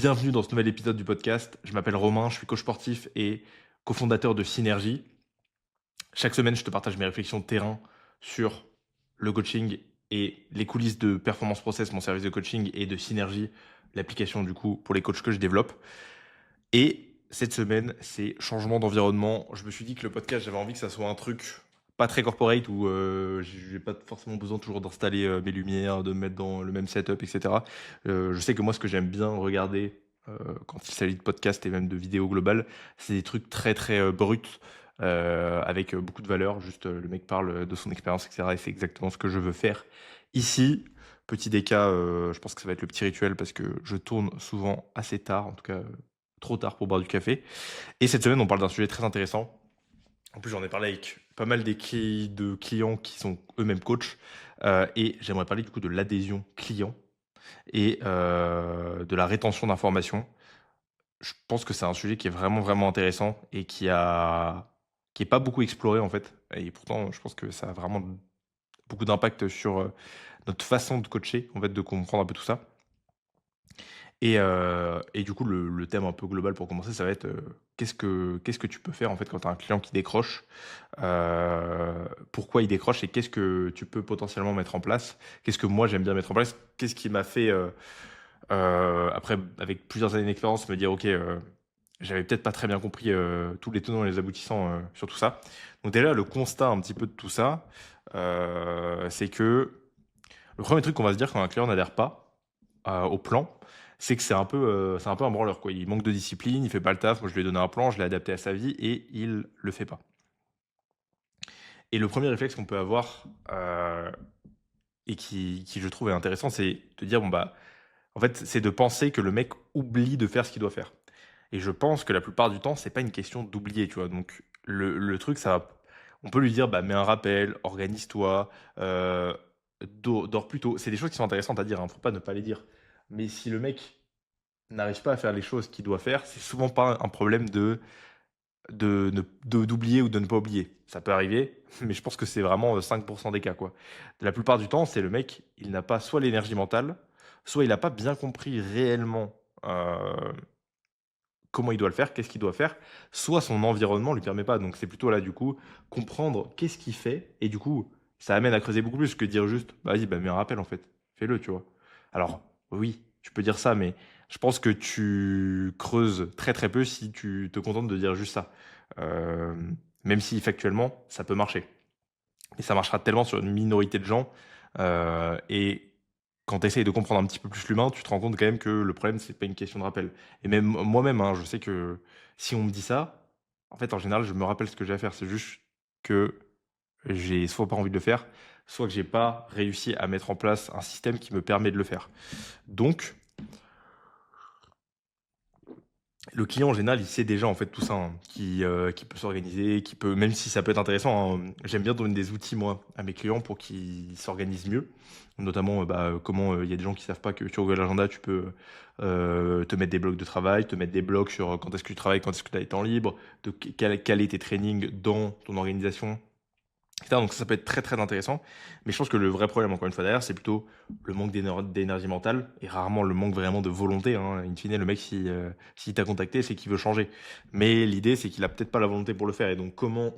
Bienvenue dans ce nouvel épisode du podcast. Je m'appelle Romain, je suis coach sportif et cofondateur de Synergie. Chaque semaine, je te partage mes réflexions de terrain sur le coaching et les coulisses de Performance Process, mon service de coaching, et de Synergie, l'application du coup pour les coachs que je développe. Et cette semaine, c'est changement d'environnement. Je me suis dit que le podcast, j'avais envie que ça soit un truc pas très corporate où j'ai pas forcément besoin toujours d'installer mes lumières, de me mettre dans le même setup, etc. Je sais que moi, ce que j'aime bien regarder quand il s'agit de podcast et même de vidéos globales, c'est des trucs très très bruts avec beaucoup de valeur. Juste le mec parle de son expérience, etc. Et c'est exactement ce que je veux faire ici. Petit déca, je pense que ça va être le petit rituel parce que je tourne souvent assez tard, en tout cas trop tard pour boire du café. Et cette semaine, on parle d'un sujet très intéressant. En plus, j'en ai parlé avec pas mal de clients qui sont eux-mêmes coachs. Et j'aimerais parler du coup de l'adhésion client et de la rétention d'informations. Je pense que c'est un sujet qui est vraiment, vraiment intéressant et qui est pas beaucoup exploré en fait. Et pourtant, je pense que ça a vraiment beaucoup d'impact sur notre façon de coacher, en fait, de comprendre un peu tout ça. Et du coup, le thème un peu global pour commencer, ça va être, qu'est-ce que tu peux faire, en fait, quand tu as un client qui décroche? Pourquoi il décroche et qu'est-ce que tu peux potentiellement mettre en place? Qu'est-ce que moi j'aime bien mettre en place? Qu'est-ce qui m'a fait, après avec plusieurs années d'expérience, me dire: «OK, j'avais peut-être pas très bien compris, tous les tenants et les aboutissants, sur tout ça». Donc déjà, le constat un petit peu de tout ça, c'est que le premier truc qu'on va se dire quand un client n'adhère pas au plan, c'est que c'est un peu un branleur, quoi. Il manque de discipline, il fait pas le taf. Moi, je lui ai donné un plan, je l'ai adapté à sa vie et il le fait pas. Et le premier réflexe qu'on peut avoir, et qui je trouve est intéressant, c'est de dire: «Bon, bah, en fait, c'est de penser que le mec oublie de faire ce qu'il doit faire». Et je pense que la plupart du temps, c'est pas une question d'oublier, tu vois? Donc le truc, ça va on peut lui dire: «Bah, mets un rappel, organise-toi, dors plus tôt». C'est des choses qui sont intéressantes à dire, hein, faut pas ne pas les dire. Mais si le mec n'arrive pas à faire les choses qu'il doit faire, c'est souvent pas un problème d'oublier ou de ne pas oublier. Ça peut arriver, mais je pense que c'est vraiment, 5 des cas, quoi. La plupart du temps, c'est le mec, il n'a pas soit l'énergie mentale, soit il a pas bien compris réellement, comment il doit le faire, qu'est-ce qu'il doit faire, soit son environnement lui permet pas. Donc c'est plutôt là, du coup, comprendre qu'est-ce qu'il fait et du coup, ça amène à creuser beaucoup plus que dire juste: «Bah, vas-y, bah, mets un rappel, en fait. Fais-le», tu vois? Alors oui, tu peux dire ça, mais je pense que tu creuses très, très peu si tu te contentes de dire juste ça. Même si factuellement, ça peut marcher. Et ça marchera tellement sur une minorité de gens, et quand tu essayes de comprendre un petit peu plus l'humain, tu te rends compte quand même que le problème, c'est pas une question de rappel. Et même moi-même, hein, je sais que si on me dit ça, en fait, en général, je me rappelle ce que j'ai à faire. C'est juste que j'ai soit pas envie de le faire, soit que j'ai pas réussi à mettre en place un système qui me permet de le faire. Donc le client, en général, il sait déjà, en fait, tout ça, hein, qui peut s'organiser, qui peut même si ça peut être intéressant, hein, j'aime bien donner des outils, moi, à mes clients pour qu'ils s'organisent mieux. Notamment, comment, il y a des gens qui savent pas que sur Google Agenda, tu peux, te mettre des blocs de travail, te mettre des blocs sur, quand est-ce que tu travailles, quand est-ce que tu as les temps libres, de caler tes trainings dans ton organisation, etc. Donc ça peut être très, très intéressant. Mais je pense que le vrai problème, encore une fois, derrière, c'est plutôt le manque d'énergie mentale et rarement le manque vraiment de volonté, hein. In fine, le mec, si, s'il t'a contacté, c'est qu'il veut changer. Mais l'idée, c'est qu'il a peut-être pas la volonté pour le faire. Et donc, comment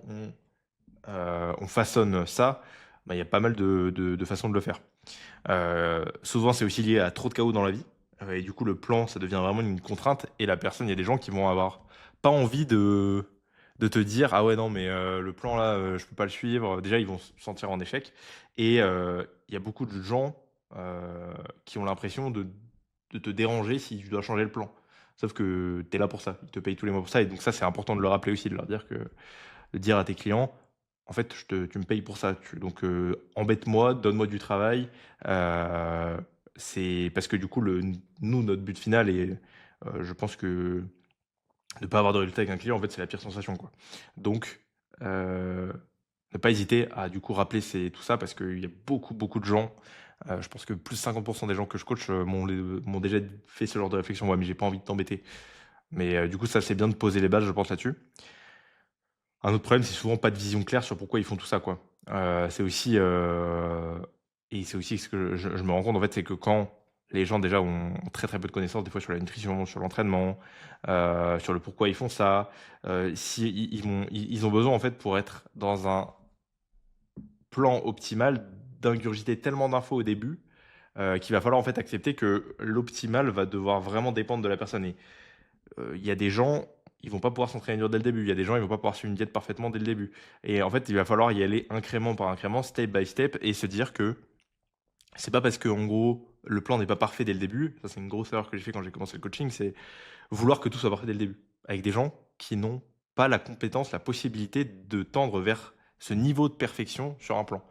on façonne ça? Bah, il y a pas mal de façons de le faire. Souvent, c'est aussi lié à trop de chaos dans la vie. Et du coup, le plan, ça devient vraiment une contrainte. Et la personne, il y a des gens qui vont avoir pas envie de te dire: «Ah ouais, non, mais le plan là, je peux pas le suivre». Déjà, ils vont se sentir en échec. Et il y a beaucoup de gens, qui ont l'impression de te déranger si tu dois changer le plan. Sauf que tu es là pour ça. Ils te payent tous les mois pour ça et donc ça, c'est important de le rappeler aussi, de leur dire que de dire à tes clients: «En fait, tu me payes pour ça, donc embête-moi, donne-moi du travail». Heu, c'est parce que du coup, nous, notre but final et je pense que ne pas avoir de résultat avec un client, en fait, c'est la pire sensation, quoi. Donc heu, ne pas hésiter à, du coup, rappeler tout ça parce qu'il y a beaucoup, beaucoup de gens, je pense que plus de 50 des gens que je coach, m'ont déjà fait ce genre de réflexion: «Ouais, mais j'ai pas envie de t'embêter». Mais du coup, ça, c'est bien de poser les bases, je pense, là-dessus. Un autre problème, c'est souvent pas de vision claire sur pourquoi ils font tout ça, quoi. C'est aussi, et c'est aussi ce que je me rends compte, en fait, c'est que quand les gens déjà ont très très peu de connaissances des fois sur la nutrition, sur l'entraînement, sur le pourquoi ils font ça. Si ils ont besoin en fait pour être dans un plan optimal d'ingurgiter tellement d'infos au début, qu'il va falloir en fait accepter que l'optimal va devoir vraiment dépendre de la personne. Et il y a des gens, ils vont pas pouvoir s'entraîner dur dès le début. Il y a des gens, ils vont pas pouvoir suivre une diète parfaitement dès le début. Et en fait, il va falloir y aller incrément par incrément, step by step, et se dire que c'est pas parce que en gros le plan n'est pas parfait dès le début. Ça, c'est une grosse erreur que j'ai fait quand j'ai commencé le coaching, c'est vouloir que tout soit parfait dès le début. Avec des gens qui n'ont pas la compétence, la possibilité de tendre vers ce niveau de perfection sur un plan.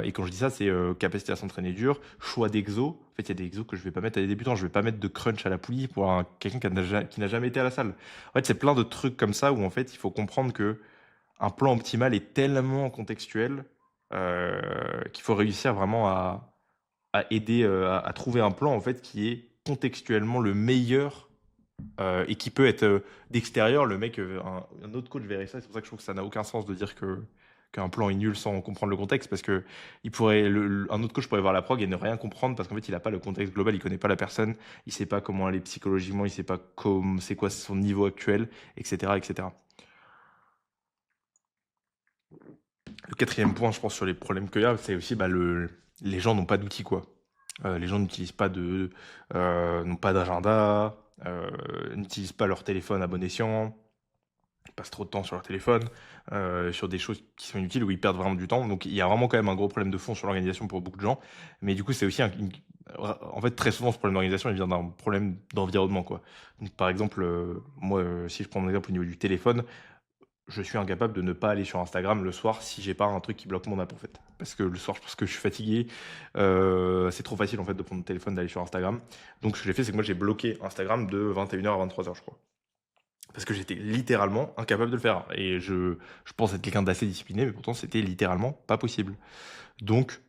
Et quand je dis ça, c'est capacité à s'entraîner dur, choix d'exos. En fait, il y a des exos que je vais pas mettre à des débutants. Je vais pas mettre de crunch à la poulie pour quelqu'un qui n'a jamais été à la salle. En fait, c'est plein de trucs comme ça où en fait, il faut comprendre que un plan optimal est tellement contextuel qu'il faut réussir vraiment à aider, à trouver un plan en fait qui est contextuellement le meilleur et qui peut être d'extérieur. Le mec, un autre coach verrait ça. C'est pour ça que je trouve que ça n'a aucun sens de dire qu'un plan est nul sans comprendre le contexte, parce que un autre coach pourrait voir la prog et ne rien comprendre parce qu'en fait il n'a pas le contexte global, il connaît pas la personne, il sait pas comment elle est psychologiquement, il sait pas c'est quoi son niveau actuel, etc., etc. Le quatrième point, je pense, sur les problèmes qu'il y a, c'est aussi les gens n'ont pas d'outils, quoi. Les gens n'ont pas d'agenda, n'utilisent pas leur téléphone à bon escient, ils passent trop de temps sur leur téléphone, sur des choses qui sont inutiles, où ils perdent vraiment du temps. Donc il y a vraiment quand même un gros problème de fond sur l'organisation pour beaucoup de gens. Mais du coup, c'est aussi en fait, très souvent, ce problème d'organisation, il vient d'un problème d'environnement, quoi. Donc, par exemple, moi, si je prends mon exemple au niveau du téléphone, je suis incapable de ne pas aller sur Instagram le soir si j'ai pas un truc qui bloque mon app en fait. Parce que le soir, je pense que je suis fatigué. C'est trop facile en fait de prendre le téléphone, d'aller sur Instagram. Donc ce que j'ai fait, c'est que moi j'ai bloqué Instagram de 21h à 23h, je crois. Parce que j'étais littéralement incapable de le faire. Et je pense être quelqu'un d'assez discipliné, mais pourtant c'était littéralement pas possible. Donc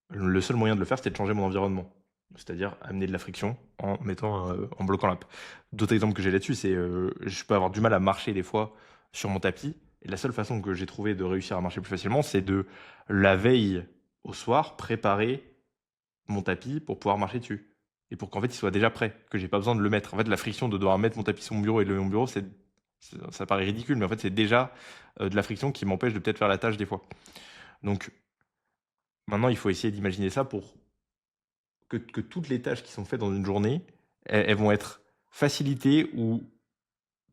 le seul moyen de le faire, c'était de changer mon environnement. C'est-à-dire amener de la friction en bloquant l'app. D'autres exemples que j'ai là-dessus, c'est je peux avoir du mal à marcher des fois sur mon tapis. Et la seule façon que j'ai trouvé de réussir à marcher plus facilement, c'est de la veille au soir préparer mon tapis pour pouvoir marcher dessus. Et pour qu'en fait il soit déjà prêt, que j'ai pas besoin de le mettre. En fait, la friction de devoir mettre mon tapis sur mon bureau et lever mon bureau, ça paraît ridicule, mais en fait c'est déjà de la friction qui m'empêche de peut-être faire la tâche des fois. Donc maintenant, il faut essayer d'imaginer ça pour que toutes les tâches qui sont faites dans une journée, elles vont être facilitées ou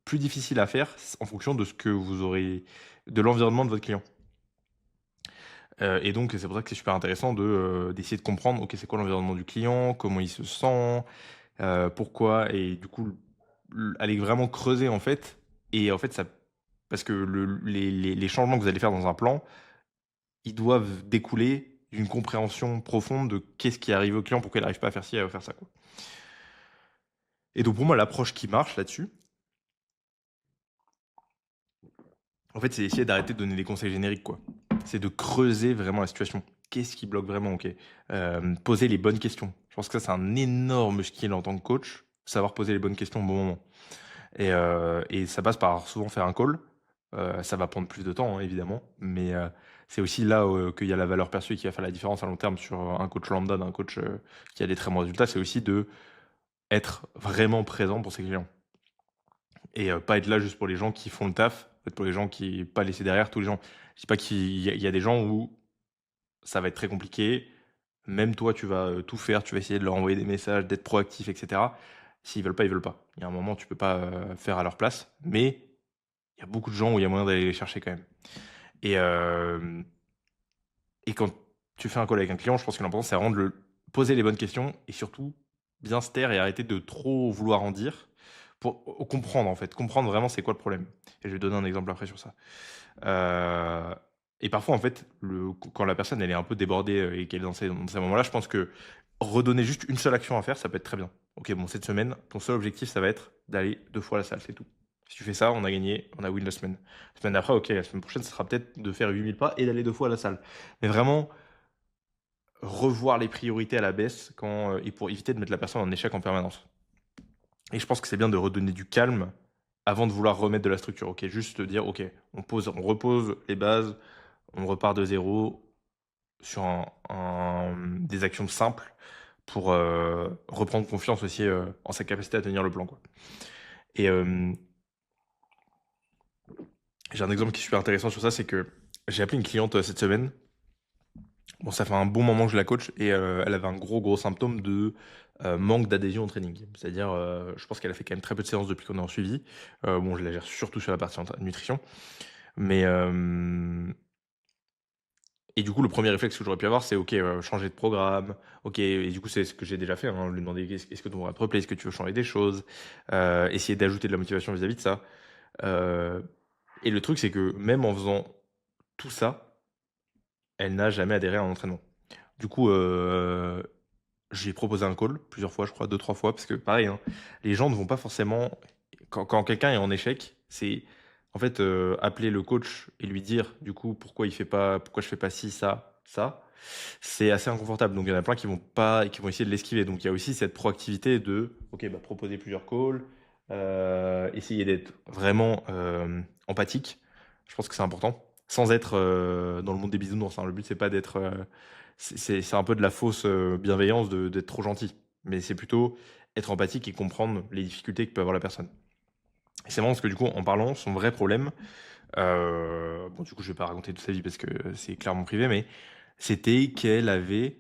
plus difficiles à faire en fonction de ce que vous aurez, de l'environnement de votre client. Et donc, c'est pour ça que c'est super intéressant d'essayer de comprendre, ok, c'est quoi l'environnement du client, comment il se sent, pourquoi, et du coup, aller vraiment creuser en fait. Et en fait, parce que les changements que vous allez faire dans un plan, ils doivent découler d'une compréhension profonde de qu'est-ce qui arrive au client, pourquoi il n'arrive pas à faire ci, à faire ça, quoi. Et donc pour moi, l'approche qui marche là-dessus, en fait, c'est essayer d'arrêter de donner des conseils génériques, quoi. C'est de creuser vraiment la situation. Qu'est-ce qui bloque vraiment, ok. Poser les bonnes questions. Je pense que ça, c'est un énorme skill en tant que coach, savoir poser les bonnes questions au bon moment. Et ça passe par souvent faire un call. Ça va prendre plus de temps, hein, évidemment, mais c'est aussi là qu'il y a la valeur perçue qui va faire la différence à long terme sur un coach lambda d'un coach qui a des très bons résultats. C'est aussi de être vraiment présent pour ses clients. Et pas être là juste pour les gens qui font le taf, être pour les gens qui pas laisser derrière tous les gens. Je dis pas qu'il y a des gens où ça va être très compliqué. Même toi, tu vas tout faire, tu vas essayer de leur envoyer des messages, d'être proactif, etc. S'ils veulent pas, ils veulent pas. Il y a un moment, tu peux pas faire à leur place, mais il y a beaucoup de gens où il y a moyen d'aller les chercher quand même. Et, euh, et quand tu fais un call avec un client, je pense que l'important, c'est vraiment de poser les bonnes questions et surtout bien se taire et arrêter de trop vouloir en dire pour comprendre en fait, comprendre vraiment c'est quoi le problème. Et je vais donner un exemple après sur ça. Euh, et parfois en fait, quand la personne elle est un peu débordée et qu'elle est dans ces moments-là, je pense que redonner juste une seule action à faire, ça peut être très bien. Ok, bon, cette semaine, ton seul objectif, ça va être d'aller 2 fois à la salle, c'est tout. Si tu fais ça, on a gagné, on a win la semaine. La semaine d'après, ok, la semaine prochaine, ça sera peut-être de faire 8000 pas et d'aller 2 fois à la salle. Mais vraiment, revoir les priorités à la baisse et pour éviter de mettre la personne en échec en permanence. Et je pense que c'est bien de redonner du calme avant de vouloir remettre de la structure. Ok, juste dire, ok, on repose les bases, on repart de zéro sur des actions simples pour reprendre confiance aussi en sa capacité à tenir le plan, quoi. Et j'ai un exemple qui est super intéressant sur ça, c'est que j'ai appelé une cliente cette semaine. Bon, ça fait un bon moment que je la coach et elle avait un gros symptôme de manque d'adhésion au training. C'est-à-dire, je pense qu'elle a fait quand même très peu de séances depuis qu'on est en suivi. Bon, je la gère surtout sur la partie nutrition. Mais et du coup, le premier réflexe que j'aurais pu avoir, c'est OK, changer de programme. OK, et du coup, c'est ce que j'ai déjà fait, hein, lui demander est-ce que ton programme te plaît, est-ce que tu veux changer des choses, essayer d'ajouter de la motivation vis-à-vis de ça. Et le truc, c'est que même en faisant tout ça, elle n'a jamais adhéré à un entraînement. Du coup, j'ai proposé un call plusieurs fois, je crois, deux, trois fois, parce que pareil, hein, les gens ne vont pas forcément. Quand quelqu'un est en échec, c'est en fait appeler le coach et lui dire du coup pourquoi il fait pas, pourquoi je fais pas ci, ça, ça. C'est assez inconfortable. Donc il y en a plein qui vont pas, qui vont essayer de l'esquiver. Donc il y a aussi cette proactivité de, ok, bah, proposer plusieurs calls, essayer d'être vraiment empathique. Je pense que c'est important, sans être dans le monde des bisounours, hein. Le but c'est pas d'être c'est un peu de la fausse bienveillance d'être trop gentil. Mais c'est plutôt être empathique et comprendre les difficultés que peut avoir la personne. Et c'est marrant parce que du coup, en parlant, son vrai problème, bon, du coup, je vais pas raconter toute sa vie parce que c'est clairement privé, mais c'était qu'elle avait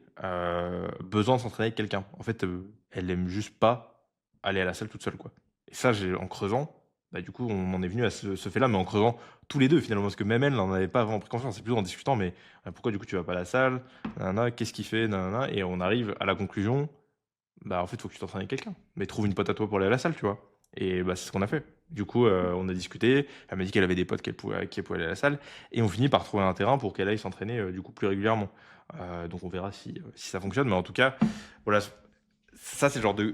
besoin de s'entraîner avec quelqu'un. En fait, elle aime juste pas aller à la salle toute seule, quoi. Et ça, en creusant, bah, du coup, on en est venu à ce fait-là, mais en creusant tous les deux finalement, parce que même elle n'en avait pas vraiment pris conscience. C'est plutôt en discutant, mais pourquoi du coup tu vas pas à la salle, nanana, qu'est-ce qu'il fait, nanana, et on arrive à la conclusion, bah en fait, il faut que tu t'entraînes avec quelqu'un. Mais trouve une pote à toi pour aller à la salle, tu vois. Et bah c'est ce qu'on a fait. Du coup, on a discuté. Elle m'a dit qu'elle avait des potes avec qui elle pouvait aller à la salle. Et on finit par trouver un terrain pour qu'elle aille s'entraîner du coup plus régulièrement. Donc on verra si ça fonctionne. Mais en tout cas, voilà, ça c'est le genre de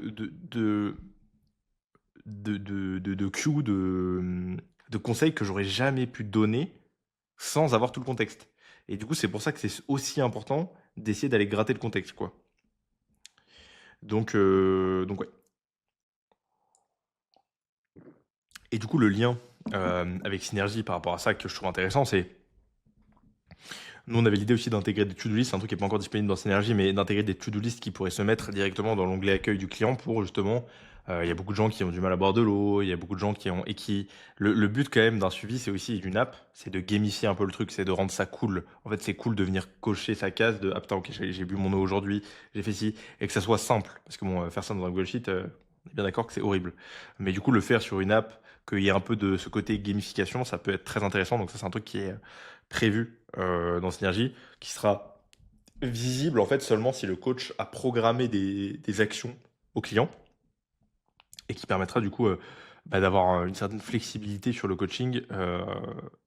cue, de conseils que j'aurais jamais pu donner sans avoir tout le contexte. Et du coup, c'est pour ça que c'est aussi important d'essayer d'aller gratter le contexte, quoi. Donc ouais. Et du coup, le lien avec Synergie par rapport à ça que je trouve intéressant, c'est nous, on avait l'idée aussi d'intégrer des to-do list, un truc qui n'est pas encore disponible dans Synergie, mais d'intégrer des to-do list qui pourraient se mettre directement dans l'onglet accueil du client pour justement. Il y a beaucoup de gens qui ont du mal à boire de l'eau, il y a beaucoup de gens qui ont. Et qui. Le but quand même d'un suivi, c'est aussi d'une app, c'est de gamifier un peu le truc, c'est de rendre ça cool. En fait, c'est cool de venir cocher sa case de ah putain, ok, j'ai bu mon eau aujourd'hui, j'ai fait ci, et que ça soit simple. Parce que bon, faire ça dans un Google Sheet, on est bien d'accord que c'est horrible. Mais du coup, le faire sur une app, qu'il y ait un peu de ce côté gamification, ça peut être très intéressant. Donc ça, c'est un truc qui est prévu dans Synergie, qui sera visible en fait seulement si le coach a programmé des actions au client et qui permettra du coup bah, d'avoir une certaine flexibilité sur le coaching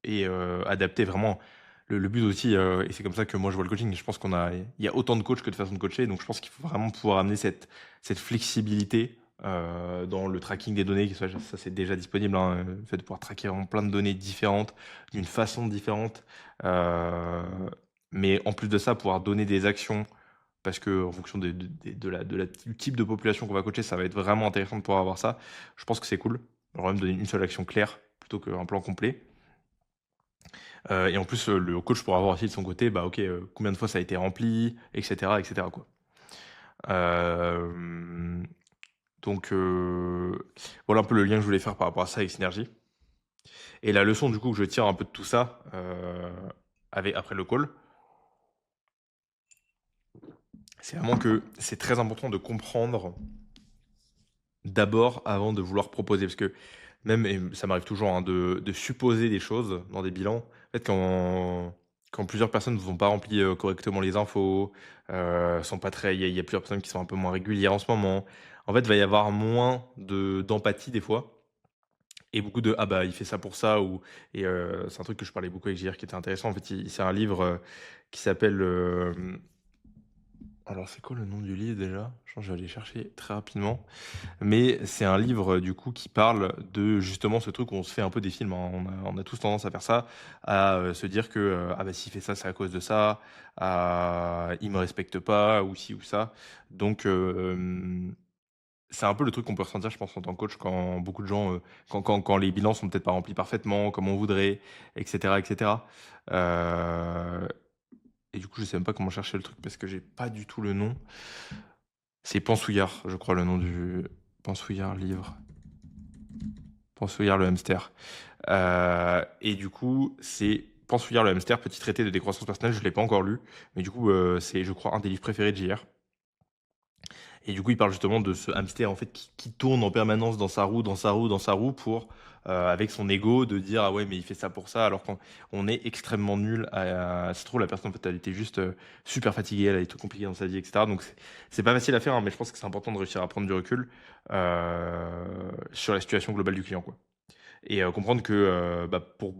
et adapter vraiment le but aussi, et c'est comme ça que moi je vois le coaching. Je pense il y a autant de coachs que de façons de coacher, donc je pense qu'il faut vraiment pouvoir amener cette flexibilité dans le tracking des données. Ça c'est déjà disponible, hein, le fait de pouvoir traquer vraiment plein de données différentes, d'une façon différente. Euh, mais en plus de ça, pouvoir donner des actions, parce que en fonction du type de population qu'on va coacher, ça va être vraiment intéressant de pouvoir avoir ça. Je pense que c'est cool. On va même donner une seule action claire plutôt qu'un plan complet. Et en plus, le coach pourra avoir aussi de son côté, bah ok, combien de fois ça a été rempli, etc., etc. quoi. Euh, donc voilà un peu le lien que je voulais faire par rapport à ça avec Synergie. Et la leçon du coup que je tire un peu de tout ça après le call, c'est vraiment que c'est très important de comprendre d'abord avant de vouloir proposer. Parce que même, et ça m'arrive toujours, hein, de supposer des choses dans des bilans. En fait, quand plusieurs personnes ne vont pas remplir correctement les infos, sont pas très, il y a plusieurs personnes qui sont un peu moins régulières en ce moment. En fait, il va y avoir moins d'empathie des fois. Et beaucoup de ah bah il fait ça pour ça ou et c'est un truc que je parlais beaucoup avec JR qui était intéressant. En fait, c'est un livre qui s'appelle alors c'est quoi le nom du livre déjà? Je pense que je vais aller chercher très rapidement. Mais c'est un livre du coup qui parle de justement ce truc où on se fait un peu des films, hein. On a tous tendance à faire ça, à se dire que ah bah s'il fait ça, c'est à cause de ça, il me respecte pas ou ci ou ça. Donc c'est un peu le truc qu'on peut ressentir, je pense, en tant que coach, quand beaucoup de gens, quand les bilans sont peut-être pas remplis parfaitement, comme on voudrait, etc., etc. Euh, et du coup, je sais même pas comment chercher le truc parce que j'ai pas du tout le nom. C'est Pansouillard, je crois, le nom du Pansouillard livre. Pansouillard le hamster. Et du coup, c'est Pansouillard le hamster, petit traité de décroissance personnelle. Je ne l'ai pas encore lu, mais du coup, c'est, je crois, un des livres préférés de JR. Et du coup, il parle justement de ce hamster en fait qui tourne en permanence dans sa roue, dans sa roue, dans sa roue pour avec son ego de dire ah ouais mais il fait ça pour ça alors qu'on on est extrêmement nul ça se trouve la personne en fait elle était juste super fatiguée, elle a des trucs compliqués dans sa vie etc. Donc c'est pas facile à faire hein, mais je pense que c'est important de réussir à prendre du recul sur la situation globale du client quoi. Et comprendre que bah, pour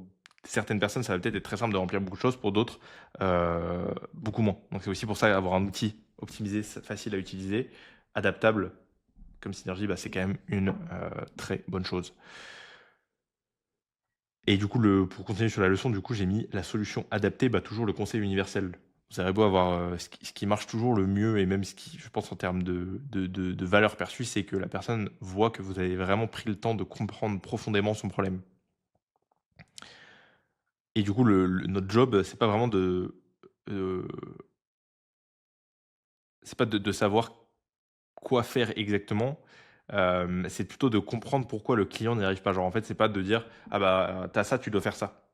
certaines personnes ça va peut-être être très simple de remplir beaucoup de choses, pour d'autres beaucoup moins. Donc c'est aussi pour ça avoir un outil optimisé, facile à utiliser, adaptable comme Synergie, bah, c'est quand même une très bonne chose. Et du coup, pour continuer sur la leçon, du coup, j'ai mis la solution adaptée, bah, toujours le conseil universel. Vous avez beau avoir ce qui marche toujours le mieux, et même ce qui, je pense, en termes de valeur perçue, c'est que la personne voit que vous avez vraiment pris le temps de comprendre profondément son problème. Et du coup, notre job, c'est pas vraiment euh, c'est pas de savoir quoi faire exactement, c'est plutôt de comprendre pourquoi le client n'y arrive pas. Genre, en fait, c'est pas de dire: «Ah bah, tu ça, tu dois faire ça».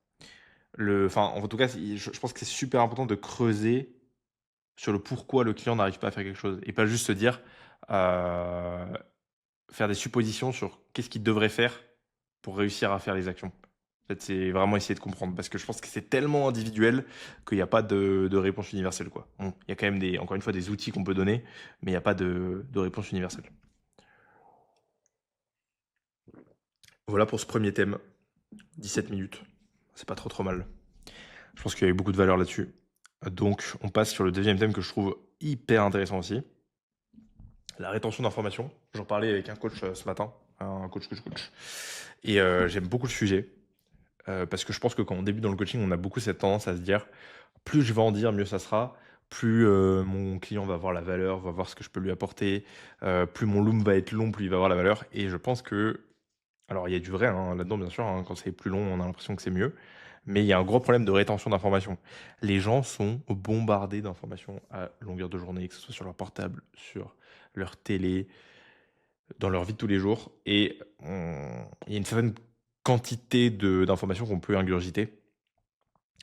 Enfin, en tout cas, je pense que c'est super important de creuser sur le pourquoi le client n'arrive pas à faire quelque chose et pas juste se dire, heu, faire des suppositions sur qu'est-ce qu'il devrait faire pour réussir à faire les actions. En fait, c'est vraiment essayer de comprendre parce que je pense que c'est tellement individuel qu'il y a pas de réponse universelle, quoi. Bon, il y a quand même encore une fois, des outils qu'on peut donner, mais il y a pas de réponse universelle. Voilà pour ce premier thème. 17 minutes. C'est pas trop mal. Je pense qu'il y a eu beaucoup de valeur là-dessus. Donc, on passe sur le deuxième thème que je trouve hyper intéressant aussi. La rétention d'informations. J'en parlais avec un coach ce matin, un coach que je coach. Et j'aime beaucoup le sujet. Parce que je pense que quand on débute dans le coaching, on a beaucoup cette tendance à se dire, plus je vais en dire, mieux ça sera. Plus mon client va avoir la valeur, va voir ce que je peux lui apporter. Plus mon loom va être long, plus il va avoir la valeur. Et je pense que alors, il y a du vrai hein, là-dedans, bien sûr. Hein, quand c'est plus long, on a l'impression que c'est mieux. Mais il y a un gros problème de rétention d'informations. Les gens sont bombardés d'informations à longueur de journée, que ce soit sur leur portable, sur leur télé, dans leur vie de tous les jours. Et il y a une certaine quantité d'informations qu'on peut ingurgiter,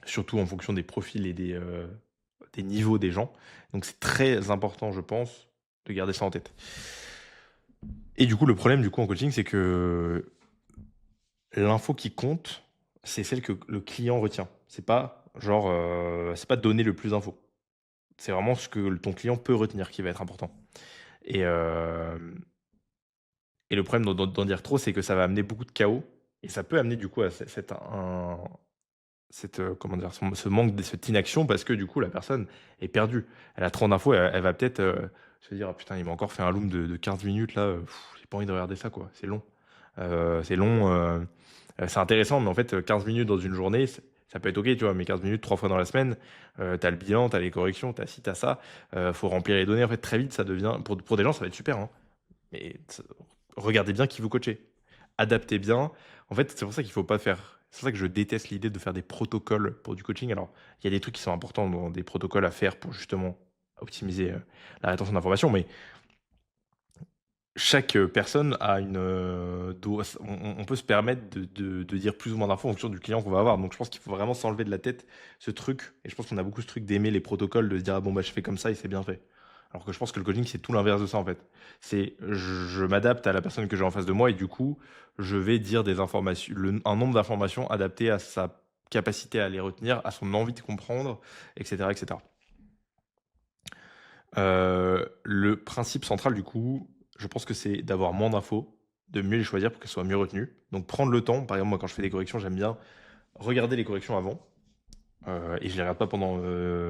surtout en fonction des profils et des niveaux des gens. Donc, c'est très important, je pense, de garder ça en tête. Et du coup, le problème du coup en coaching, c'est que l'info qui compte, c'est celle que le client retient. C'est pas genre, c'est pas donner le plus d'infos. C'est vraiment ce que ton client peut retenir qui va être important. Et, et le problème d'en dire trop, c'est que ça va amener beaucoup de chaos. Et ça peut amener du coup à comment dire, ce manque, cette inaction parce que du coup la personne est perdue. Elle a trop d'infos, elle va peut-être se dire: ah, putain, il m'a encore fait un loom de 15 minutes là, j'ai pas envie de regarder ça quoi, c'est long. C'est long, c'est intéressant, mais en fait, 15 minutes dans une journée, ça peut être OK, tu vois? Mais 15 minutes 3 fois dans la semaine, tu le bilan, t'as les corrections, t'as ci, tu ça, faut remplir les données. En fait, très vite, ça devient pour des gens, ça va être super, hein, mais regardez bien qui vous coachez. Adaptez bien. En fait, c'est pour ça qu'il faut pas faire c'est pour ça que je déteste l'idée de faire des protocoles pour du coaching. Alors, il y a des trucs qui sont importants dans des protocoles à faire pour justement optimiser, la rétention d'informations, mais chaque personne a on peut se permettre de dire plus ou moins d'infos en fonction du client qu'on va avoir. Donc je pense qu'il faut vraiment s'enlever de la tête ce truc. Et je pense qu'on a beaucoup ce truc d'aimer les protocoles, de se dire ah bon bah je fais comme ça et c'est bien fait. Alors que je pense que le coaching c'est tout l'inverse de ça en fait. C'est je m'adapte à la personne que j'ai en face de moi et du coup je vais dire des informations, un nombre d'informations adapté à sa capacité à les retenir, à son envie de comprendre, etc. etc. Le principe central, du coup, je pense que c'est d'avoir moins d'infos, de mieux les choisir pour qu'elles soient mieux retenues. Donc prendre le temps, par exemple, moi quand je fais des corrections, j'aime bien regarder les corrections avant. Et je les regarde pas pendant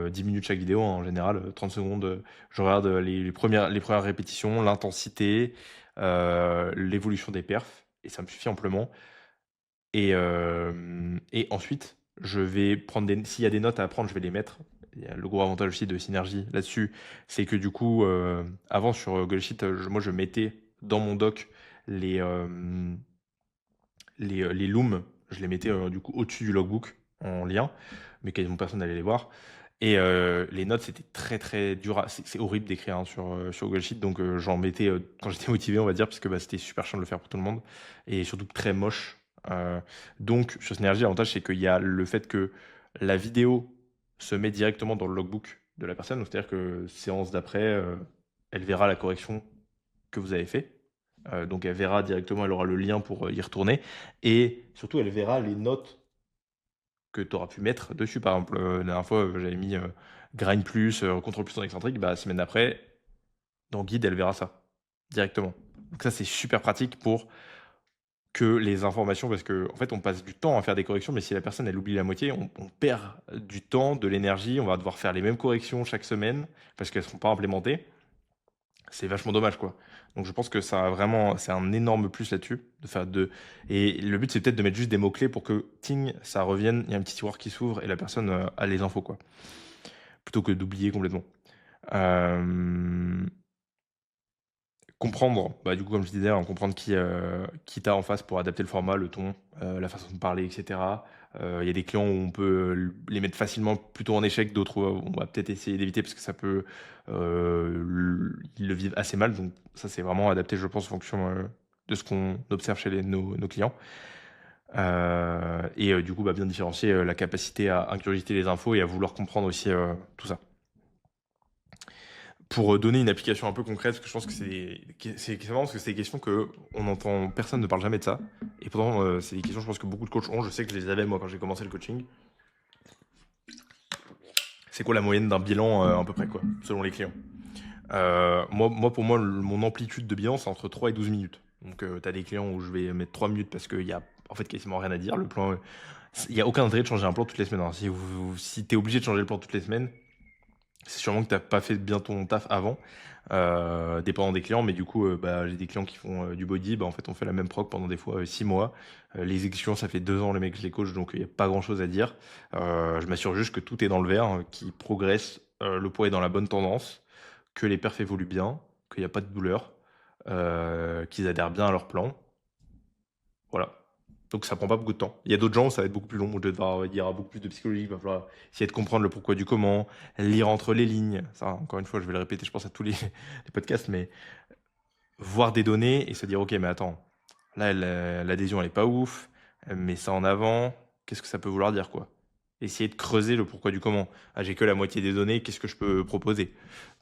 10 minutes chaque vidéo, hein, en général, 30 secondes. Je regarde les premières répétitions, l'intensité, l'évolution des perfs, et ça me suffit amplement. Et ensuite, je vais prendre s'il y a des notes à apprendre, je vais les mettre. Il y a le gros avantage aussi de Synergie là-dessus, c'est que du coup, avant sur Google Sheet, moi je mettais dans mon doc les, euh, les looms, je les mettais du coup au-dessus du logbook en lien, mais quasiment personne n'allait les voir. Et les notes, c'était très, très dur à c'est horrible d'écrire, hein, sur Google Sheet, donc j'en mettais, quand j'étais motivé, on va dire, parce que, bah, c'était super chiant de le faire pour tout le monde et surtout très moche. Donc sur Synergy, l'avantage, c'est qu'il y a le fait que la vidéo se met directement dans le logbook de la personne. Donc c'est-à-dire que séance d'après, elle verra la correction que vous avez fait. Donc elle verra directement, elle aura le lien pour, y retourner et surtout, elle verra les notes que tu auras pu mettre dessus. Par exemple, la dernière fois, j'avais mis grind plus, contrôle plus en excentrique. Bah, semaine d'après, dans guide, elle verra ça directement. Donc ça, c'est super pratique pour que les informations, parce que en fait, on passe du temps à faire des corrections, mais si la personne, elle oublie la moitié, on perd du temps, de l'énergie, on va devoir faire les mêmes corrections chaque semaine parce qu'elles ne seront pas implémentées. C'est vachement dommage, quoi. Donc je pense que ça a vraiment, c'est un énorme plus là-dessus. Et le but, c'est peut-être de mettre juste des mots-clés pour que, ting, ça revienne, il y a un petit tiroir qui s'ouvre et la personne a les infos, quoi. Plutôt que d'oublier complètement. Euh, Comprendre, bah, du coup, comme je disais, hein, comprendre qui t'as en face pour adapter le format, le ton, la façon de parler, etc. Il y a des clients où on peut les mettre facilement plutôt en échec, d'autres où on va peut-être essayer d'éviter parce que ça peut, ils le vivent assez mal. Donc ça, c'est vraiment adapté, je pense, en fonction de ce qu'on observe chez nos clients. Et du coup, bah, bien différencier la capacité à ingurgiter les infos et à vouloir comprendre aussi tout ça. Pour donner une application un peu concrète, parce que je pense que c'est marrant parce que c'est des questions que on entend, personne ne parle jamais de ça. Et pourtant, c'est des questions, je pense que beaucoup de coachs ont. Je sais que je les avais moi quand j'ai commencé le coaching. C'est quoi la moyenne d'un bilan à peu près, quoi, selon les clients? Pour moi, mon amplitude de bilan, c'est entre 3 et 12 minutes. Donc, tu as des clients où je vais mettre 3 minutes parce qu'il y a en fait quasiment rien à dire. Le plan, il n'y a aucun intérêt de changer un plan toutes les semaines, hein. Si tu es obligé de changer le plan toutes les semaines, c'est sûrement que tu n'as pas fait bien ton taf avant, dépendant des clients. Mais du coup, bah, j'ai des clients qui font du body. Bah, en fait, on fait la même prog pendant des fois 6 mois. Les exécutions, ça fait 2 ans les mecs, je les coach, donc il n'y a pas grand-chose à dire. Je m'assure juste que tout est dans le vert, qu'ils progressent, le poids est dans la bonne tendance, que les perfs évoluent bien, qu'il n'y a pas de douleur, qu'ils adhèrent bien à leur plan. Voilà. Donc ça prend pas beaucoup de temps. Il y a d'autres gens où ça va être beaucoup plus long, où il y aura beaucoup plus de psychologie, il va falloir essayer de comprendre le pourquoi du comment, lire entre les lignes. Ça, encore une fois, je vais le répéter, je pense à tous les podcasts, mais voir des données et se dire, ok, mais attends, là, l'adhésion, elle est pas ouf, elle met ça en avant, qu'est-ce que ça peut vouloir dire, quoi? Essayer de creuser le pourquoi du comment. Ah, j'ai que la moitié des données, qu'est-ce que je peux proposer?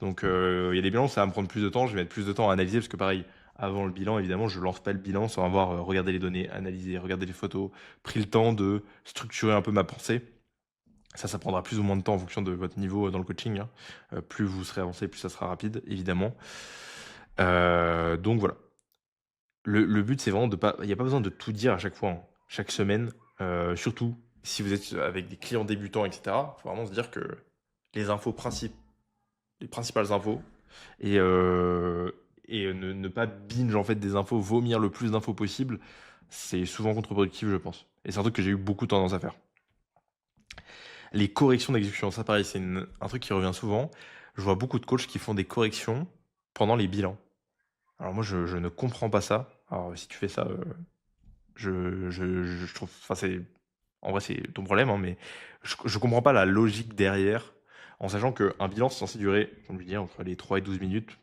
Donc, il y a des bilans, ça va me prendre plus de temps, je vais mettre plus de temps à analyser, parce que pareil, avant le bilan, évidemment, je lance pas le bilan sans avoir regardé les données, analysé, regardé les photos, pris le temps de structurer un peu ma pensée. Ça prendra plus ou moins de temps en fonction de votre niveau dans le coaching, hein. Plus vous serez avancé, plus ça sera rapide, évidemment. Donc voilà. Le but, c'est vraiment de pas. Il n'y a pas besoin de tout dire à chaque fois, hein, chaque semaine. Surtout si vous êtes avec des clients débutants, etc. Il faut vraiment se dire que les infos les principales infos, et, ne pas binge en fait des infos, vomir le plus d'infos possible, c'est souvent contre-productif, je pense. Et c'est un truc que j'ai eu beaucoup tendance à faire. Les corrections d'exécution, ça pareil, c'est un truc qui revient souvent. Je vois beaucoup de coachs qui font des corrections pendant les bilans. Alors moi, je ne comprends pas ça. Alors si tu fais ça, je trouve, enfin en vrai c'est ton problème, hein, mais je comprends pas la logique derrière, en sachant qu'un bilan c'est censé durer, comme je dis, entre les 3 et 12 minutes.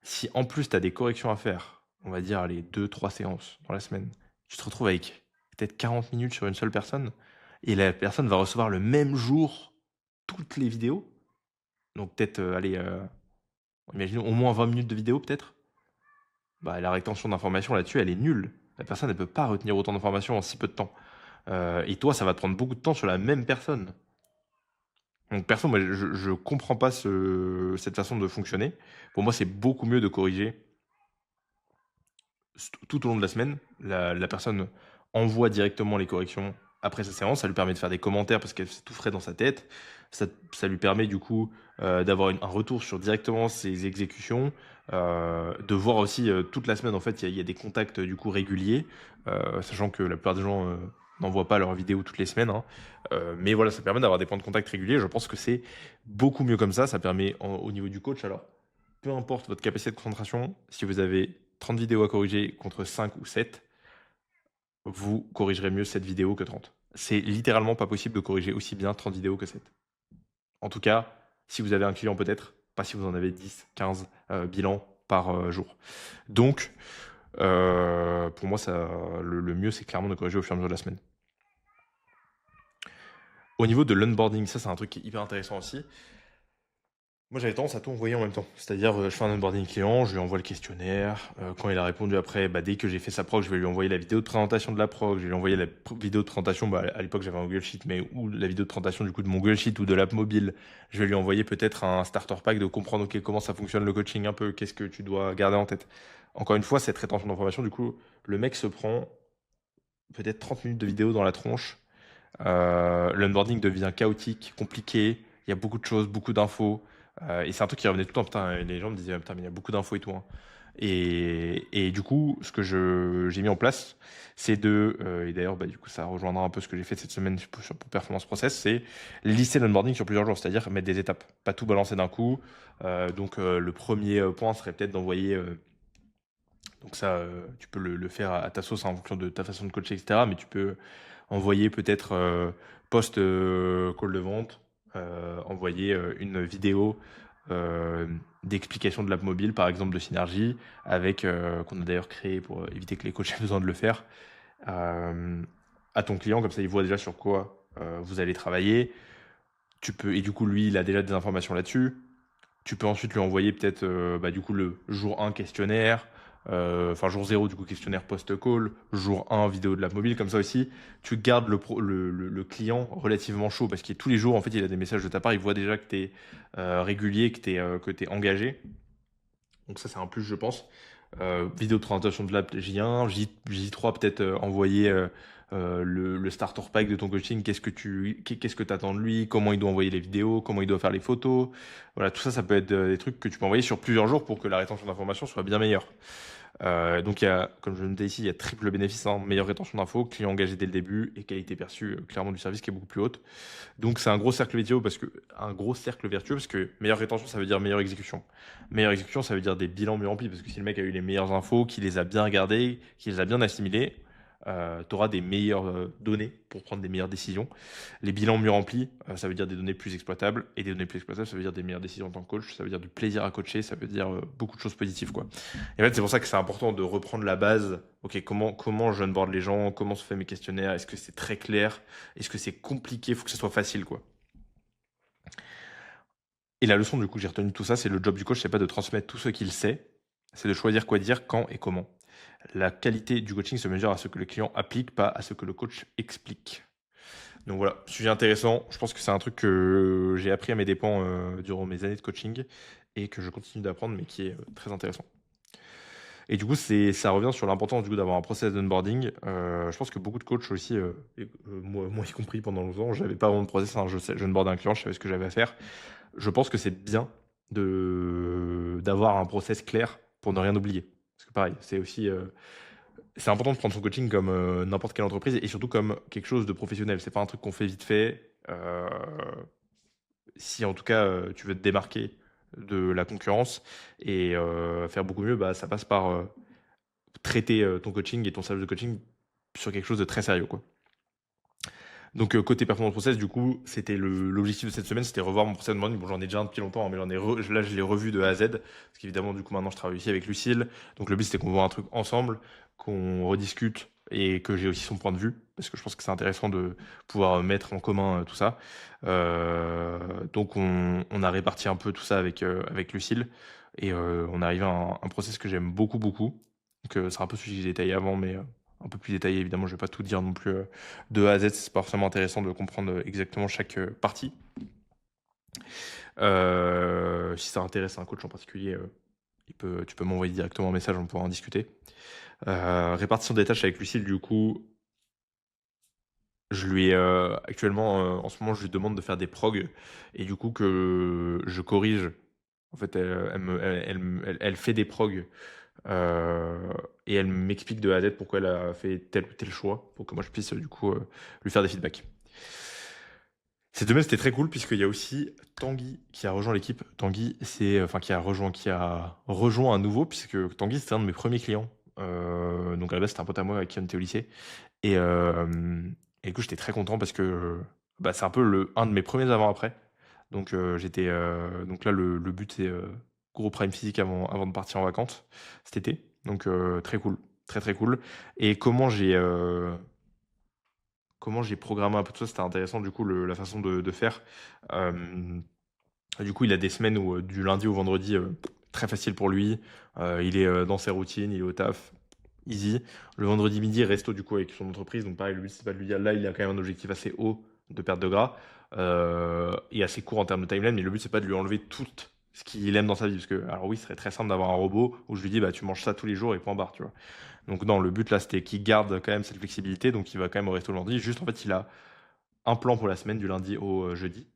Si en plus tu as des corrections à faire, on va dire les 2-3 séances dans la semaine, tu te retrouves avec peut-être 40 minutes sur une seule personne, et la personne va recevoir le même jour toutes les vidéos. Donc peut-être, allez, imaginons au moins 20 minutes de vidéo peut-être. Bah, la rétention d'informations là-dessus, elle est nulle. La personne, elle peut pas retenir autant d'informations en si peu de temps. Et toi, ça va te prendre beaucoup de temps sur la même personne. Donc perso, moi, je comprends pas cette façon de fonctionner. Pour moi, c'est beaucoup mieux de corriger tout au long de la semaine. La personne envoie directement les corrections après sa séance. Ça lui permet de faire des commentaires parce que c'est tout frais dans sa tête. Ça lui permet du coup d'avoir un retour sur directement ses exécutions, de voir aussi toute la semaine en fait il y a des contacts du coup réguliers, sachant que la plupart des gens n'envoient pas leurs vidéos toutes les semaines, hein. Mais voilà, ça permet d'avoir des points de contact réguliers. Je pense que c'est beaucoup mieux comme ça. Ça permet au niveau du coach, alors peu importe votre capacité de concentration, si vous avez 30 vidéos à corriger contre 5 ou 7, vous corrigerez mieux cette vidéo que 30. C'est littéralement pas possible de corriger aussi bien 30 vidéos que 7. En tout cas, si vous avez un client peut-être, pas si vous en avez 10, 15 bilans par jour. Donc, pour moi, le mieux, c'est clairement de corriger au fur et à mesure de la semaine. Au niveau de l'onboarding, ça, c'est un truc qui est hyper intéressant aussi. Moi, j'avais tendance à tout envoyer en même temps. C'est-à-dire, je fais un onboarding client, je lui envoie le questionnaire. Quand il a répondu après, dès que j'ai fait sa prog, je vais lui envoyer la vidéo de présentation de la prog. Je vais lui envoyer la vidéo de présentation. À l'époque, j'avais un Google Sheet, mais ou la vidéo de présentation du coup de mon Google Sheet ou de l'app mobile. Je vais lui envoyer peut-être un starter pack de comprendre ok, comment ça fonctionne le coaching un peu, qu'est-ce que tu dois garder en tête. Encore une fois, cette rétention d'information, du coup, le mec se prend peut-être 30 minutes de vidéo dans la tronche. L'onboarding devient chaotique, compliqué. Il y a beaucoup de choses, beaucoup d'infos. Et c'est un truc qui revenait tout le temps. Putain, les gens me disaient, putain, mais il y a beaucoup d'infos et tout, hein. Et du coup, ce que j'ai mis en place, c'est et d'ailleurs, du coup, ça rejoindra un peu ce que j'ai fait cette semaine pour Performance Process, c'est lisser l'onboarding sur plusieurs jours, c'est-à-dire mettre des étapes, pas tout balancer d'un coup. Donc, le premier point serait peut-être d'envoyer. Donc ça, tu peux le faire à ta sauce en fonction de ta façon de coacher, etc. Mais tu peux envoyer peut-être post call de vente, envoyer une vidéo d'explication de l'app mobile, par exemple de Synergie, avec qu'on a d'ailleurs créé pour éviter que les coachs aient besoin de le faire, euh, à ton client, comme ça il voit déjà sur quoi vous allez travailler. Et du coup, lui, il a déjà des informations là-dessus. Tu peux ensuite lui envoyer peut-être du coup le jour 1 questionnaire, enfin jour 0 du coup questionnaire post-call, jour 1 vidéo de l'app mobile, comme ça aussi tu gardes le client relativement chaud parce que tous les jours en fait il a des messages de ta part, il voit déjà que tu es régulier, que tu es engagé. Donc ça c'est un plus je pense. Vidéo de présentation de l'app J1, J3 peut-être envoyer le starter pack de ton coaching, qu'est-ce que tu attends de lui, comment il doit envoyer les vidéos, comment il doit faire les photos. Voilà, tout ça, ça peut être des trucs que tu peux envoyer sur plusieurs jours pour que la rétention d'informations soit bien meilleure. Donc, comme je le disais ici, il y a triple bénéfice, hein, meilleure rétention d'infos, client engagé dès le début et qualité perçue clairement du service qui est beaucoup plus haute. Donc, c'est un gros cercle vertueux parce que meilleure rétention, ça veut dire meilleure exécution. Meilleure exécution, ça veut dire des bilans mieux remplis parce que si le mec a eu les meilleures infos, qu'il les a bien regardées, qu'il les a bien assimilées, tu auras des meilleures données pour prendre des meilleures décisions. Les bilans mieux remplis, ça veut dire des données plus exploitables. Et des données plus exploitables, ça veut dire des meilleures décisions en tant que coach. Ça veut dire du plaisir à coacher. Ça veut dire beaucoup de choses positives, quoi. Et en fait, c'est pour ça que c'est important de reprendre la base. Ok, comment je onboard les gens? Comment se fait mes questionnaires? Est-ce que c'est très clair? Est-ce que c'est compliqué? Il faut que ce soit facile, quoi. Et la leçon, du coup, j'ai retenu tout ça, c'est le job du coach, c'est pas de transmettre tout ce qu'il sait, c'est de choisir quoi dire, quand et comment. La qualité du coaching se mesure à ce que le client applique, pas à ce que le coach explique. Donc voilà, sujet intéressant. Je pense que c'est un truc que j'ai appris à mes dépens durant mes années de coaching et que je continue d'apprendre, mais qui est très intéressant. Et du coup, ça revient sur l'importance du coup d'avoir un process d'onboarding. Je pense que beaucoup de coachs aussi, moi y compris pendant longtemps, j'avais pas vraiment de process, hein. Je onboardais un client, je savais ce que j'avais à faire. Je pense que c'est bien d'avoir un process clair pour ne rien oublier. Parce que pareil, c'est important de prendre son coaching comme n'importe quelle entreprise et surtout comme quelque chose de professionnel. C'est pas un truc qu'on fait vite fait. Si en tout cas tu veux te démarquer de la concurrence et faire beaucoup mieux, ça passe par traiter ton coaching et ton service de coaching sur quelque chose de très sérieux, quoi. Donc côté performance process, du coup, c'était l'objectif de cette semaine, c'était revoir mon process de morning. Bon, j'en ai déjà un depuis longtemps, hein, mais là, je l'ai revu de A à Z, parce qu'évidemment, du coup, maintenant, je travaille aussi avec Lucille. Donc le but, c'était qu'on voit un truc ensemble, qu'on rediscute et que j'ai aussi son point de vue, parce que je pense que c'est intéressant de pouvoir mettre en commun tout ça. Donc on a réparti un peu tout ça avec Lucille et on est arrivé à un process que j'aime beaucoup, beaucoup. Donc c'est un peu celui que j'ai détaillé avant, mais un peu plus détaillé, évidemment, je vais pas tout dire non plus de A à Z, c'est pas forcément intéressant de comprendre exactement chaque partie. Si ça intéresse un coach en particulier, tu peux m'envoyer directement un message, on pourra en discuter. Répartition des tâches avec Lucille, du coup, je lui ai actuellement, en ce moment, je lui demande de faire des progs et du coup que je corrige. En fait, elle fait des progs et elle m'explique de A à Z pourquoi elle a fait tel ou tel choix pour que moi je puisse du coup lui faire des feedbacks. Cette semaine, c'était très cool puisqu'il y a aussi Tanguy qui a rejoint l'équipe. Tanguy, qui a rejoint à nouveau puisque Tanguy, c'était un de mes premiers clients. Donc à la base, c'était un pote à moi avec qui on était au lycée. Et du coup, j'étais très content parce que c'est un peu un de mes premiers avant-après. Donc donc là, le but, c'est, gros prime physique avant de partir en vacances cet été. Donc très cool, très, très cool. Et comment j'ai programmé un peu tout ça, c'était intéressant du coup la façon de faire. Hem, du coup, il a des semaines où, du lundi au vendredi, très facile pour lui. Il est, dans ses routines, il est au taf, easy. Le vendredi midi, resto du coup avec son entreprise. Donc pareil, le but c'est pas de lui dire là, il a quand même un objectif assez haut de perte de gras, et assez court en termes de timeline, mais le but c'est pas de lui enlever tout ce qu'il aime dans sa vie. Parce que, alors oui, ce serait très simple d'avoir un robot où je lui dis bah tu manges ça tous les jours et point barre, tu vois. Donc non, le but là c'était qu'il garde quand même cette flexibilité, donc il va quand même au resto le vendredi. Juste en fait, il a un plan pour la semaine du lundi au jeudi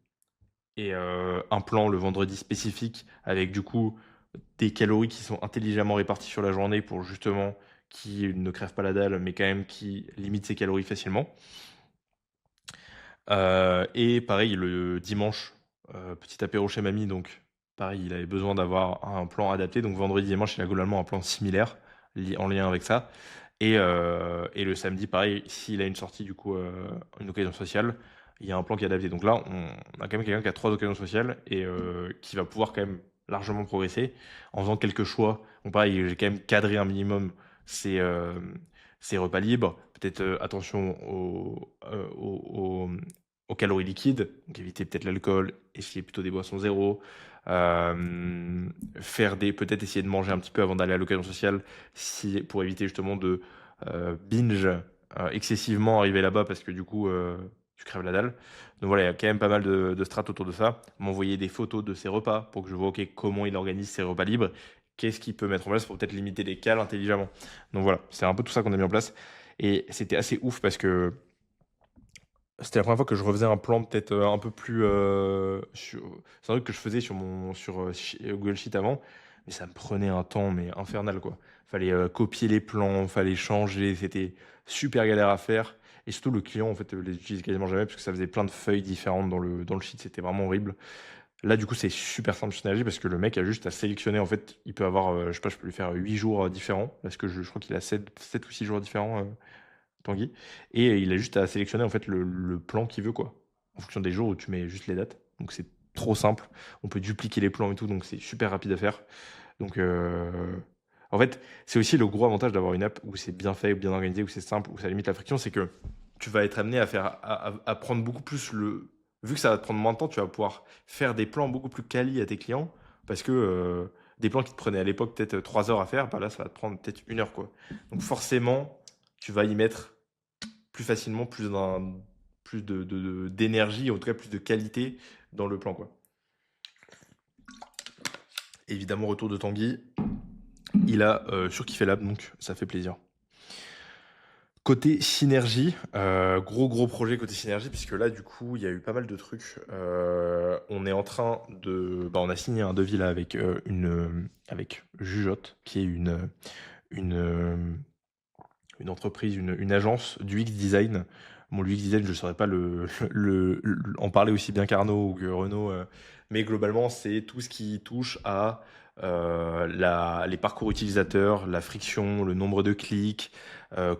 et un plan le vendredi spécifique avec du coup des calories qui sont intelligemment réparties sur la journée pour justement qu'il ne crève pas la dalle, mais quand même qui limite ses calories facilement. Et pareil, le dimanche, petit apéro chez mamie, donc pareil, il avait besoin d'avoir un plan adapté. Donc vendredi, dimanche, il a globalement un plan similaire en lien avec ça. Et le samedi, pareil, s'il a une sortie, du coup, une occasion sociale, il y a un plan qui est adapté. Donc là, on a quand même quelqu'un qui a trois occasions sociales et qui va pouvoir quand même largement progresser en faisant quelques choix. Donc pareil, j'ai quand même cadré un minimum ses, ses repas libres. Peut-être attention aux calories liquides, donc éviter peut-être l'alcool, essayer plutôt des boissons zéro. Peut-être essayer de manger un petit peu avant d'aller à l'occasion sociale pour éviter justement de binge excessivement arriver là-bas parce que du coup tu crèves la dalle. Donc voilà, il y a quand même pas mal de strates autour de ça. M'envoyer des photos de ses repas pour que je vois ok comment il organise ses repas libres, qu'est-ce qu'il peut mettre en place pour peut-être limiter les cales intelligemment. Donc voilà, c'est un peu tout ça qu'on a mis en place. Et c'était assez ouf parce que c'était la première fois que je refaisais un plan peut-être un peu plus. C'est un truc que je faisais sur Google Sheet avant, mais ça me prenait un temps mais infernal quoi. Fallait copier les plans, fallait changer, c'était super galère à faire. Et surtout le client en fait les utilise quasiment jamais parce que ça faisait plein de feuilles différentes dans le sheet, c'était vraiment horrible. Là du coup c'est super simple Synergie parce que le mec a juste à sélectionner en fait, il peut avoir, je sais pas, je peux lui faire 8 jours différents parce que je crois qu'il a 7 ou 6 jours différents. Tanguy. Et il a juste à sélectionner en fait le plan qu'il veut, quoi. En fonction des jours où tu mets juste les dates. Donc c'est trop simple. On peut dupliquer les plans et tout, donc c'est super rapide à faire. Donc en fait, c'est aussi le gros avantage d'avoir une app où c'est bien fait, bien organisé, où c'est simple, où ça limite la friction, c'est que tu vas être amené à prendre beaucoup plus le. Vu que ça va te prendre moins de temps, tu vas pouvoir faire des plans beaucoup plus quali à tes clients parce que des plans qui te prenaient à l'époque peut-être 3 heures à faire, bah là ça va te prendre peut-être 1 heure quoi. Donc forcément, tu vas y mettre plus facilement, plus d'énergie, en tout cas plus de qualité dans le plan, quoi. Évidemment, retour de Tanguy, il a surkiffé l'app, donc ça fait plaisir. Côté synergie, gros projet côté synergie, puisque là, du coup, il y a eu pas mal de trucs. On est en train de. Bah, on a signé un devis là avec Jujotte, qui est une, une entreprise, une agence du X Design. Bon, le UX Design, je ne saurais pas en parler aussi bien qu'Arnaud ou que Renaud, mais globalement, c'est tout ce qui touche à les parcours utilisateurs, la friction, le nombre de clics,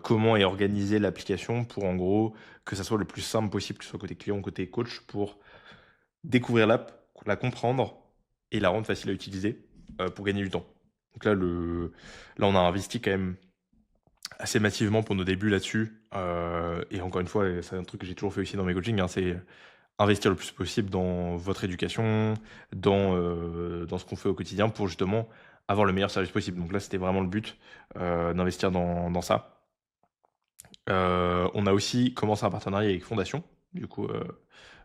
comment est organisée l'application pour en gros que ça soit le plus simple possible, que ce soit côté client, côté coach, pour découvrir l'app, la comprendre et la rendre facile à utiliser pour gagner du temps. Donc là, on a investi quand même assez massivement pour nos débuts là-dessus. Et encore une fois, et c'est un truc que j'ai toujours fait aussi dans mes coachings, hein, c'est investir le plus possible dans votre éducation, dans ce qu'on fait au quotidien pour justement avoir le meilleur service possible. Donc là, c'était vraiment le but d'investir dans ça. On a aussi commencé un partenariat avec Fondation, du coup,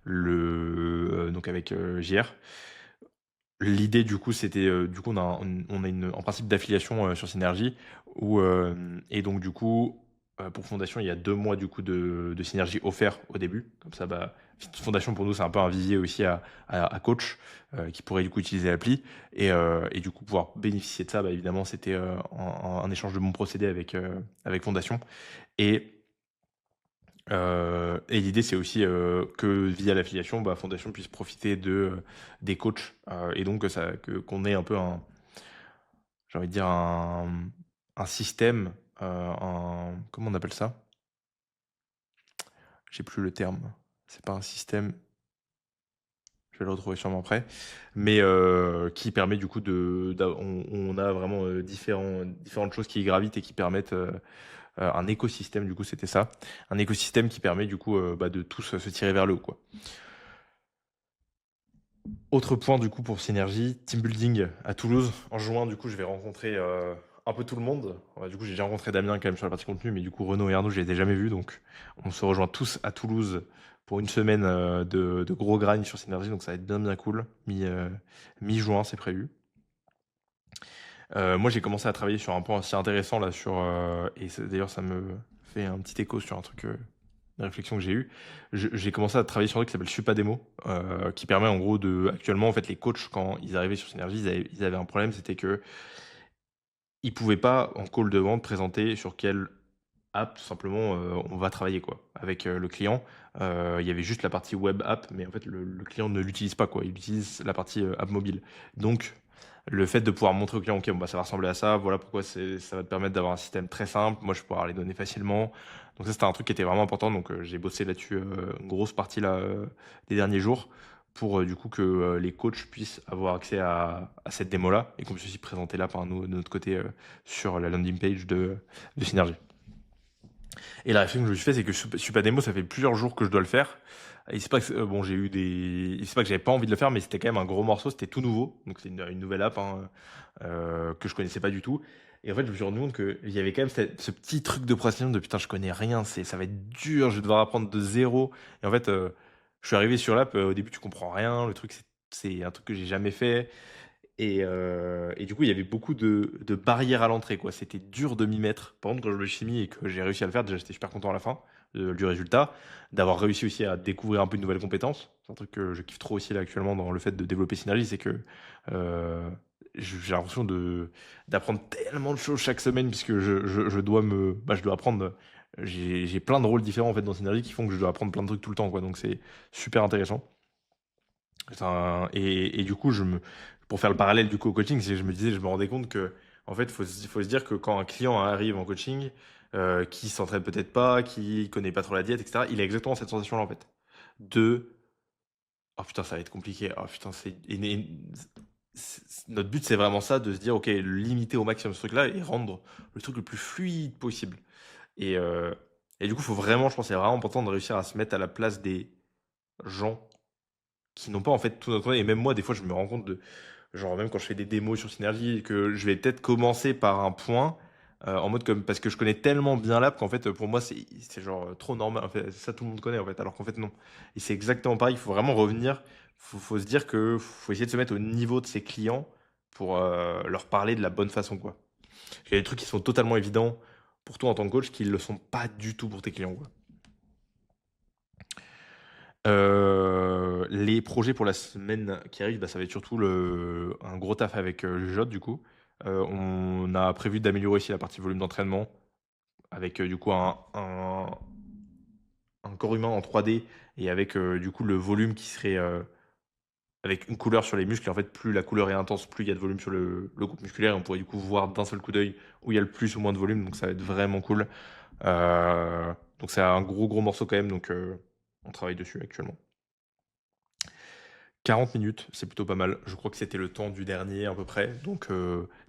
donc avec JR. L'idée, du coup, c'était, du coup, on a un principe d'affiliation sur Synergie, et donc, du coup, pour Fondation, il y a 2 mois, du coup, de Synergie offert au début. Comme ça, bah, Fondation, pour nous, c'est un peu un vivier aussi à coach qui pourrait, du coup, utiliser l'appli. Et du coup, pouvoir bénéficier de ça, bah, évidemment, c'était un échange de bons procédés avec Fondation. Et et l'idée, c'est aussi que via l'affiliation, bah, Fondation puisse profiter des coachs et donc qu'on ait un peu j'ai envie de dire un système, comment on appelle ça? J'ai plus le terme. C'est pas un système. Je vais le retrouver sûrement après. Mais qui permet du coup on a vraiment différentes choses qui gravitent et qui permettent un écosystème, du coup, c'était ça. Un écosystème qui permet du coup de tous se tirer vers le haut, quoi. Autre point du coup pour Synergie, team building à Toulouse. En juin, du coup, je vais rencontrer un peu tout le monde. Du coup, j'ai déjà rencontré Damien quand même sur la partie contenu, mais du coup, Renaud et Arnaud, je les ai jamais vus. Donc, on se rejoint tous à Toulouse pour une semaine de gros grind sur Synergie. Donc, ça va être bien, bien cool. Mi-juin, c'est prévu. Moi, j'ai commencé à travailler sur un point assez intéressant là, d'ailleurs, ça me fait un petit écho sur un truc une réflexion que j'ai eue. J'ai commencé à travailler sur un truc qui s'appelle Supademo, qui permet en gros actuellement, en fait, les coachs, quand ils arrivaient sur Synergie, ils avaient un problème, c'était que ils pouvaient pas, en call de vente, présenter sur quelle app, tout simplement, on va travailler, quoi, avec le client. Il y avait juste la partie web app, mais en fait, le client ne l'utilise pas, quoi. Il utilise la partie app mobile. Donc, le fait de pouvoir montrer au client, ok, bon, bah, ça va ressembler à ça, voilà pourquoi ça va te permettre d'avoir un système très simple. Moi, je vais pouvoir les donner facilement. Donc, ça, c'était un truc qui était vraiment important. Donc, j'ai bossé là-dessus une grosse partie là, des derniers jours pour du coup que les coachs puissent avoir accès à cette démo-là et qu'on puisse aussi présenter là par nous, de notre côté sur la landing page de Synergie. Et la réflexion que je me suis fait, c'est que Supademo, ça fait plusieurs jours que je dois le faire. Et c'est pas que, bon, c'est pas que j'avais pas envie de le faire, mais c'était quand même un gros morceau, c'était tout nouveau. Donc c'est une nouvelle app hein, que je connaissais pas du tout. Et en fait, je me suis rendu compte qu'il y avait quand même ce petit truc de procession de putain, je connais rien, ça va être dur, je vais devoir apprendre de zéro. Et en fait, je suis arrivé sur l'app, au début, tu comprends rien. Le truc, c'est un truc que j'ai jamais fait. Et du coup, il y avait beaucoup de barrières à l'entrée, quoi. C'était dur de m'y mettre. Par contre, quand je me suis mis et que j'ai réussi à le faire, déjà, j'étais super content à la fin du résultat, d'avoir réussi aussi à découvrir un peu de nouvelles compétences. C'est un truc que je kiffe trop aussi là actuellement dans le fait de développer Synergie, c'est que euh, j'ai l'impression d'apprendre tellement de choses chaque semaine puisque je dois apprendre. J'ai plein de rôles différents en fait dans Synergie qui font que je dois apprendre plein de trucs tout le temps, quoi. Donc c'est super intéressant. Et du coup, pour faire le parallèle du coup au coaching, je me rendais compte que, en fait, faut se dire que quand un client arrive en coaching, qui s'entraîne peut-être pas, qui connaît pas trop la diète, etc., il a exactement cette sensation-là, en fait. De, oh putain, ça va être compliqué. Oh putain, notre but, c'est vraiment ça, de se dire, ok, limiter au maximum ce truc-là et rendre le truc le plus fluide possible. Et, euh, et du coup, je pense, que c'est vraiment important de réussir à se mettre à la place des gens qui n'ont pas en fait tout notre et même moi des fois je me rends compte genre même quand je fais des démos sur Synergie que je vais peut-être commencer par un point en mode comme parce que je connais tellement bien l'app qu'en fait pour moi c'est genre trop normal en fait ça tout le monde connaît en fait alors qu'en fait non et c'est exactement pareil il faut vraiment revenir faut se dire que faut essayer de se mettre au niveau de ses clients pour leur parler de la bonne façon quoi il y a des trucs qui sont totalement évidents pour toi en tant que coach qui ne le sont pas du tout pour tes clients quoi. Les projets pour la semaine qui arrive, bah, ça va être surtout un gros taf avec Jot du coup. On a prévu d'améliorer aussi la partie volume d'entraînement avec du coup un corps humain en 3D et avec du coup le volume qui serait avec une couleur sur les muscles. Et en fait, plus la couleur est intense, plus il y a de volume sur le groupe musculaire. Et on pourrait du coup voir d'un seul coup d'œil où il y a le plus ou moins de volume. Donc ça va être vraiment cool. Donc c'est un gros morceau quand même. Donc on travaille dessus actuellement. 40 minutes, c'est plutôt pas mal. Je crois que c'était le temps du dernier à peu près, donc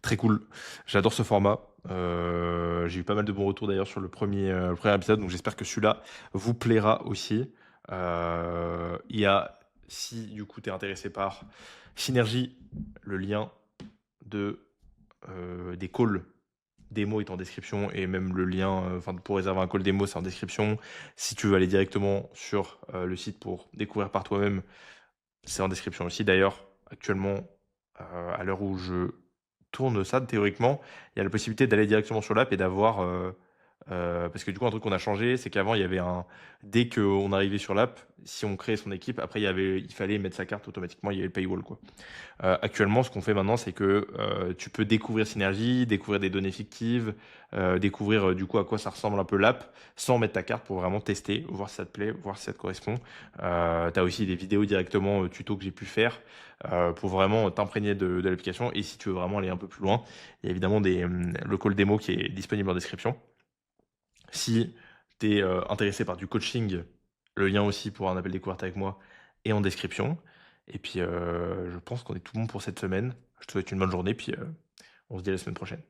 très cool. J'adore ce format. J'ai eu pas mal de bons retours d'ailleurs sur le premier épisode, donc j'espère que celui-là vous plaira aussi. Il y a, si du coup tu es intéressé par Synergie, le lien des calls démo est en description et même le lien pour réserver un call démo c'est en description. Si tu veux aller directement sur le site pour découvrir par toi-même, c'est en description aussi. D'ailleurs, actuellement, à l'heure où je tourne ça, théoriquement, il y a la possibilité d'aller directement sur l'app et d'avoir. Parce que du coup, un truc qu'on a changé, c'est qu'avant, il y avait dès qu'on arrivait sur l'app, si on créait son équipe, après, il fallait mettre sa carte automatiquement, il y avait le paywall, quoi. Actuellement, ce qu'on fait maintenant, c'est que tu peux découvrir Synergie, découvrir des données fictives, découvrir du coup à quoi ça ressemble un peu l'app, sans mettre ta carte pour vraiment tester, voir si ça te plaît, voir si ça te correspond. Tu as aussi des vidéos directement tuto que j'ai pu faire pour vraiment t'imprégner de l'application. Et si tu veux vraiment aller un peu plus loin, il y a évidemment le call démo qui est disponible en description. Si tu es intéressé par du coaching, le lien aussi pour un appel découverte avec moi est en description. Et puis, je pense qu'on est tout bon pour cette semaine. Je te souhaite une bonne journée, puis, on se dit à la semaine prochaine.